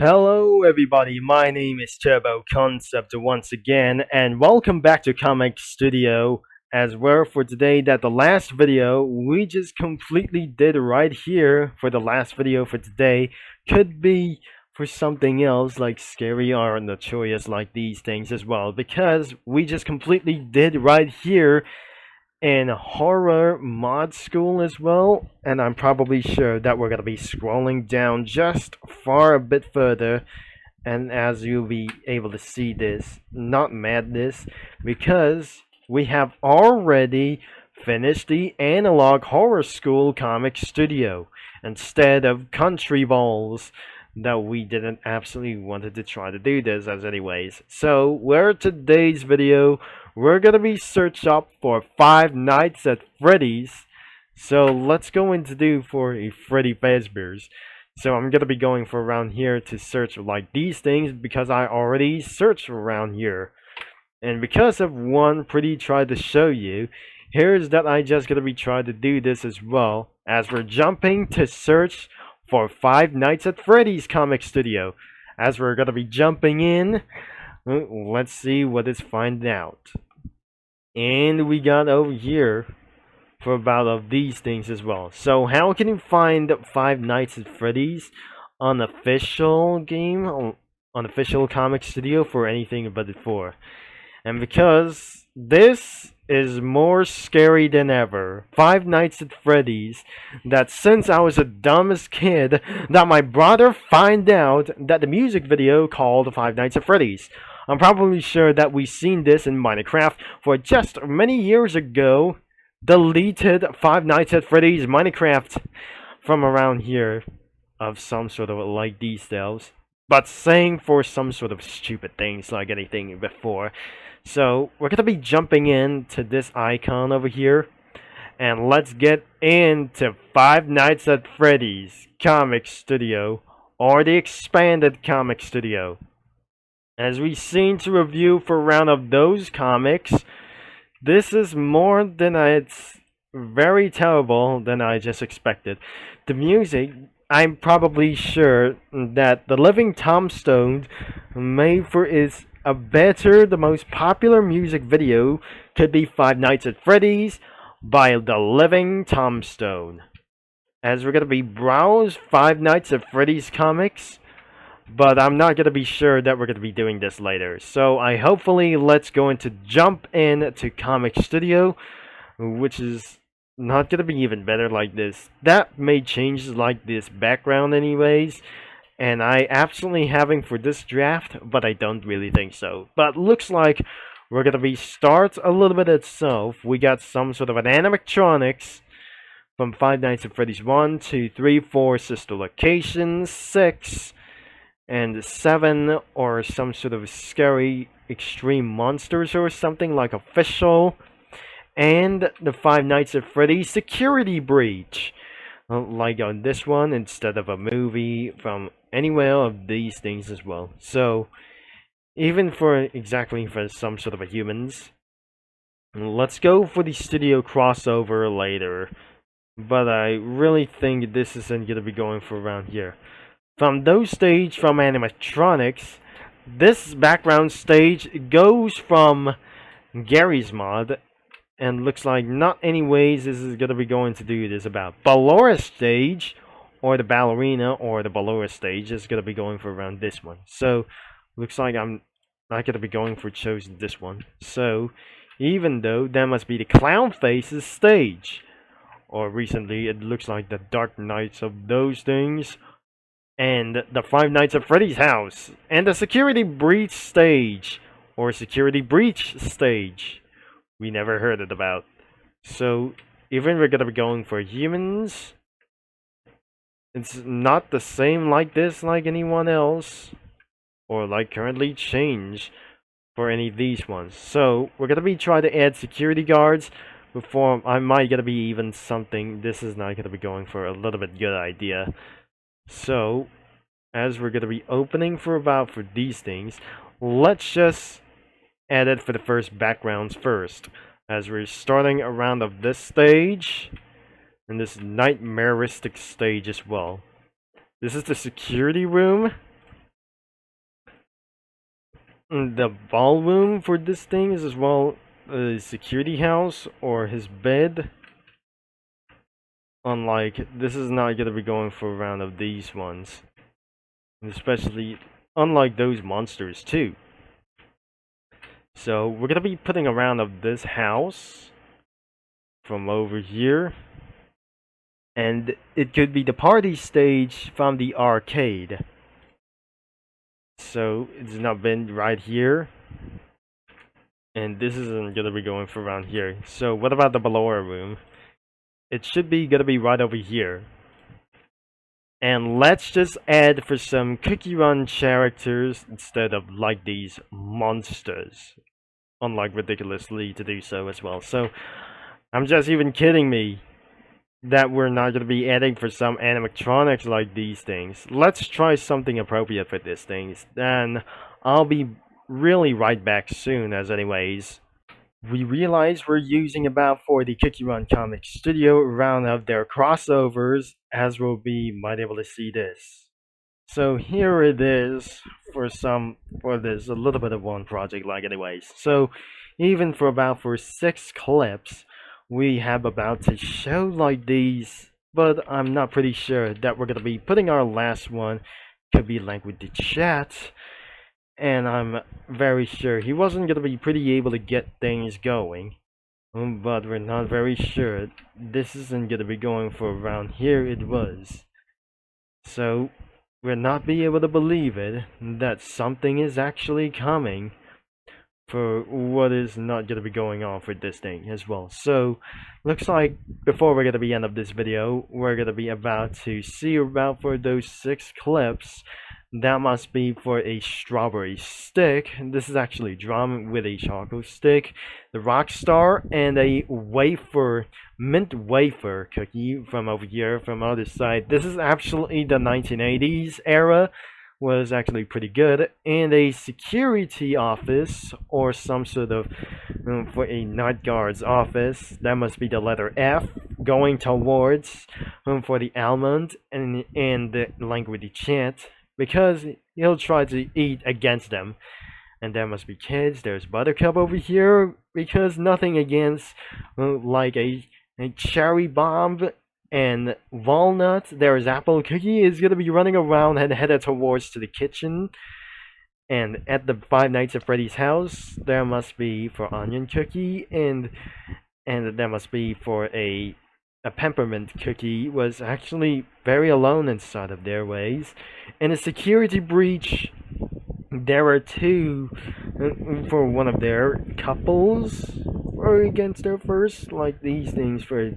Hello everybody, my name is Turbo Concept once again, and welcome back to Comic Studio. As well for today, that the last video we just completely did right here for the last video for today could be for something else like scary or notorious like these things as well, because we just completely did right here in horror mod school as well, and I'm probably sure that we're gonna be scrolling down just far a bit further, and as you'll be able to see this, not madness, because we have already finished the analog horror school comic studio instead of country balls that we didn't absolutely wanted to try to do this as anyways. So where today's video we're gonna be search up for Five Nights at Freddy's. So let's go into do for a Freddy Fazbear's. So I'm gonna be going for around here to search like these things because I already searched around here. And because of one pretty tried to show you, here's that I just gonna be trying to do this as well, as we're jumping to search for Five Nights at Freddy's comic studio. As we're gonna be jumping in, let's see what is find out. And we got over here for about of these things as well. So how can you find Five Nights at Freddy's on official game, on official comic studio for anything but it for? And because this is more scary than ever, Five Nights at Freddy's, that since I was the dumbest kid, that my brother find out that the music video called Five Nights at Freddy's. I'm probably sure that we've seen this in Minecraft for just many years ago. Deleted Five Nights at Freddy's Minecraft from around here of some sort of like details, but saying for some sort of stupid things like anything before. So we're gonna be jumping into this icon over here, and let's get into Five Nights at Freddy's Comic Studio, or the expanded Comic Studio. As we've seen to review for a round of those comics, this is more than it's very terrible than I just expected. The music, I'm probably sure that the Living Tombstone made for is a better, the most popular music video could be Five Nights at Freddy's by the Living Tombstone. As we're gonna be browse Five Nights at Freddy's comics, but I'm not gonna be sure that we're gonna be doing this later. So I hopefully let's go into jump in to Comic Studio, which is not gonna be even better like this. That may change like this background anyways, and I absolutely having for this draft, but I don't really think so. But looks like we're gonna be start a little bit itself. We got some sort of an animatronics from Five Nights at Freddy's 1, 2, 3, 4 sister locations, 6 and 7, or some sort of scary extreme monsters or something like official, and the Five Nights at Freddy's security breach, like on this one instead of a movie from anywhere of these things as well. So even for exactly for some sort of a humans, let's go for the studio crossover later, but I really think this isn't gonna be going for around here. From those stage from animatronics, this background stage goes from Garry's mod, and looks like not anyways this is gonna be going to do this about Ballora stage, or the ballerina, or the Ballora stage is gonna be going for around this one. So looks like I'm not gonna be going for choosing this one. So even though that must be the Clown Faces stage, or recently it looks like the Dark Knights of those things, and the Five Nights at Freddy's house, and the security breach stage, or security breach stage, we never heard it about. So even we're gonna be going for humans, it's not the same like this like anyone else, or like currently change for any of these ones. So we're gonna be trying to add security guards before I might gonna be even something. This is not gonna be going for a little bit good idea. So as we're gonna be opening for about for these things, let's just add it for the first backgrounds first, as we're starting around of this stage and this nightmaristic stage as well. This is the security room, the ballroom for this thing is as well a security house or his bed. Unlike, this is not gonna be going for a round of these ones. And especially, unlike those monsters too. So, we're gonna be putting a round of this house from over here. And it could be the party stage from the arcade. So, it's not been right here. And this isn't gonna be going for around here. So, what about the Ballora room? It should be gonna be right over here. And let's just add for some Cookie Run characters instead of like these monsters. Unlike ridiculously to do so as well. So I'm just even kidding me that we're not gonna be adding for some animatronics like these things. Let's try something appropriate for these things. Then I'll be really right back soon as anyways. We realize we're using about for the Cookie Run Comic Studio round of their crossovers, as we'll be might able to see this. So here it is for this a little bit of one project like anyways. So even for about for 6 clips we have about to show like these, but I'm not pretty sure that we're gonna be putting our last one could be linked with the chat. And I'm very sure he wasn't gonna be pretty able to get things going. But we're not very sure. This isn't gonna be going for around here it was. So we're not be able to believe it that something is actually coming for what is not gonna be going on for this thing as well. So looks like before we're gonna be end of this video, we're gonna be about to see about for those 6 clips. That must be for a strawberry stick. This is actually drum with a chocolate stick, the Rockstar, and a wafer, mint wafer cookie from over here from other side. This is actually the 1980s era, was actually pretty good, and a security office or some sort of for a night guard's office. That must be the letter F going towards for the almond and the language chant. Because he'll try to eat against them. And there must be kids. There's Buttercup over here. Because nothing against like a cherry bomb and walnut. There's Apple Cookie is gonna be running around and headed towards to the kitchen. And at the Five Nights at Freddy's house, there must be for Onion Cookie and there must be for a peppermint cookie was actually very alone inside of their ways. In a security breach, there are 2 for one of their couples or against their first, like these things for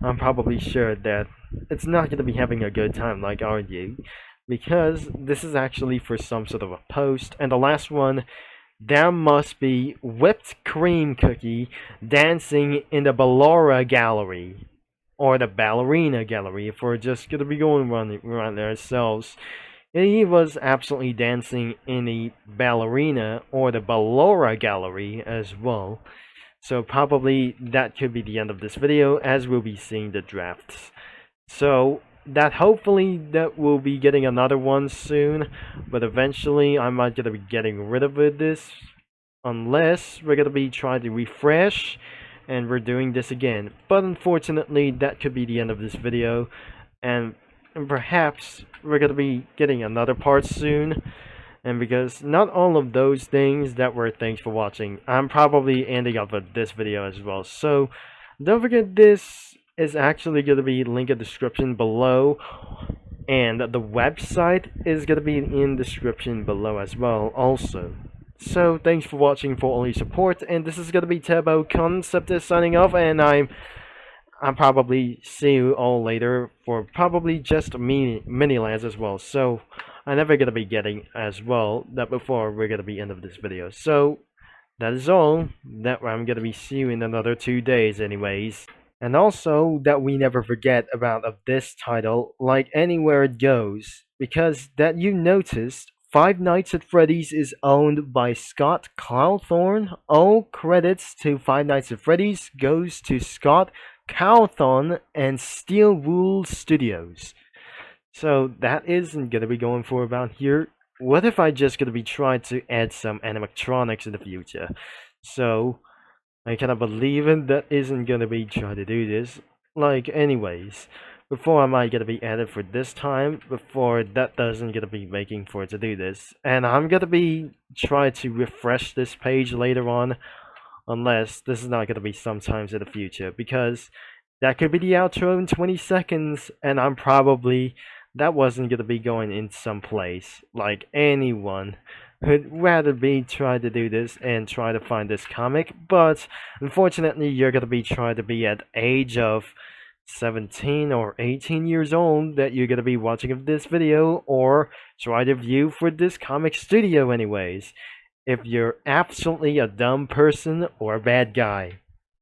I'm probably sure that it's not going to be having a good time, like are you? Because this is actually for some sort of a post. And the last one, there must be whipped cream cookie dancing in the Ballora gallery. Or the ballerina gallery, if we're just gonna be going around there ourselves. And he was absolutely dancing in the ballerina or the Ballora gallery as well. So probably that could be the end of this video, as we'll be seeing the drafts. So that hopefully that we'll be getting another one soon, but eventually I might gonna be getting rid of this unless we're gonna be trying to refresh and we're doing this again. But unfortunately that could be the end of this video, and perhaps we're gonna be getting another part soon. And because not all of those things that were thanks for watching, I'm probably ending up with this video as well. So don't forget, this is actually going to be linked in the description below, and the website is going to be in the description below as well also. So thanks for watching, for all your support, and this is going to be Turbo Concept signing off, and I'll probably see you all later for probably just mini lands as well. So I'm never going to be getting as well that before we're going to be end of this video. So that is all that I'm going to be see you in another 2 days anyways. And also that we never forget about of this title, like Anywhere It Goes, because that you noticed Five Nights at Freddy's is owned by Scott Cawthorn. All credits to Five Nights at Freddy's goes to Scott Cawthorn and Steel Wool Studios. So that isn't gonna be going for about here. what if I just gonna be trying to add some animatronics in the future? So I cannot believe it that isn't gonna be trying to do this. Like, anyways, before I might gonna be added for this time, before that doesn't gonna be making for it to do this, and I'm gonna be trying to refresh this page later on, unless this is not gonna be sometimes in the future, because that could be the outro in 20 seconds, and I'm probably that wasn't gonna be going in some place. Like anyone would rather be try to do this and try to find this comic, but unfortunately you're gonna be trying to be at age of 17 or 18 years old that you're gonna be watching this video or try to view for this comic studio anyways. If you're absolutely a dumb person or a bad guy.